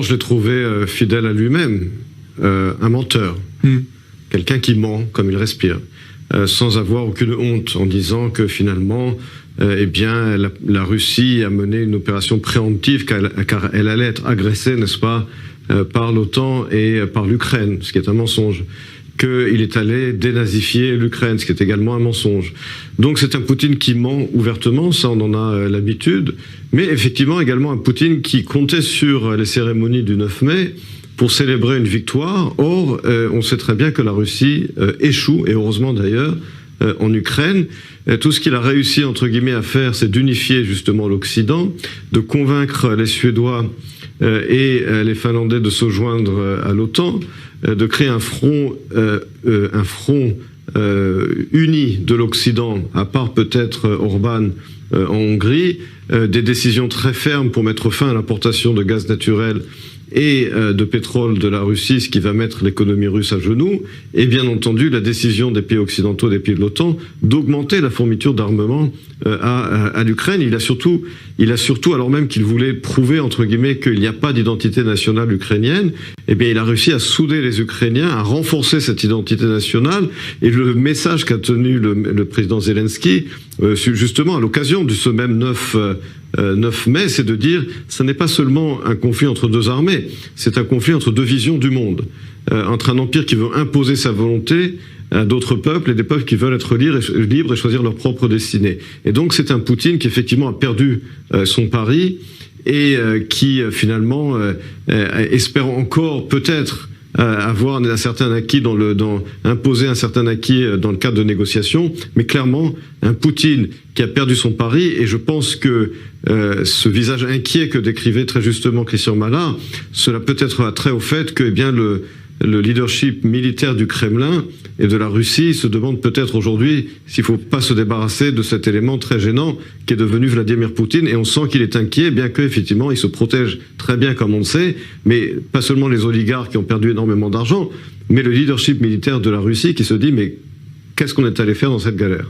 Je l'ai trouvé fidèle à lui-même, un menteur, quelqu'un qui ment comme il respire, sans avoir aucune honte, en disant que finalement, eh bien, la Russie a mené une opération préemptive car elle allait être agressée, n'est-ce pas, par l'OTAN et par l'Ukraine, ce qui est un mensonge. Qu'il est allé dénazifier l'Ukraine, ce qui est également un mensonge. Donc c'est un Poutine qui ment ouvertement, ça on en a l'habitude, mais effectivement également un Poutine qui comptait sur les cérémonies du 9 mai pour célébrer une victoire. Or, on sait très bien que la Russie échoue, et heureusement d'ailleurs, en Ukraine. Tout ce qu'il a réussi, entre guillemets, à faire, c'est d'unifier justement l'Occident, de convaincre les Suédois et les Finlandais de se joindre à l'OTAN, de créer un front uni de l'Occident, à part peut-être Orban en Hongrie, des décisions très fermes pour mettre fin à l'importation de gaz naturel et de pétrole de la Russie, ce qui va mettre l'économie russe à genoux, et bien entendu la décision des pays occidentaux, des pays de l'OTAN, d'augmenter la fourniture d'armement à l'Ukraine. Il a surtout, alors même qu'il voulait prouver, entre guillemets, qu'il n'y a pas d'identité nationale ukrainienne, eh bien il a réussi à souder les Ukrainiens, à renforcer cette identité nationale, et le message qu'a tenu le président Zelensky, justement à l'occasion de ce même 9 mai, c'est de dire ce n'est pas seulement un conflit entre deux armées, c'est un conflit entre deux visions du monde, entre un empire qui veut imposer sa volonté à d'autres peuples et des peuples qui veulent être libres et choisir leur propre destinée. Et donc c'est un Poutine qui effectivement a perdu son pari et qui finalement espère encore peut-être avoir un certain acquis imposer un certain acquis dans le cadre de négociations, mais clairement un Poutine qui a perdu son pari. Et je pense que ce visage inquiet que décrivait très justement Christian Mallard, cela peut-être a trait au fait que le leadership militaire du Kremlin et de la Russie se demande peut-être aujourd'hui s'il ne faut pas se débarrasser de cet élément très gênant qui est devenu Vladimir Poutine. Et on sent qu'il est inquiet, bien qu'effectivement il se protège très bien comme on le sait, mais pas seulement les oligarques qui ont perdu énormément d'argent, mais le leadership militaire de la Russie qui se dit mais qu'est-ce qu'on est allé faire dans cette galère ?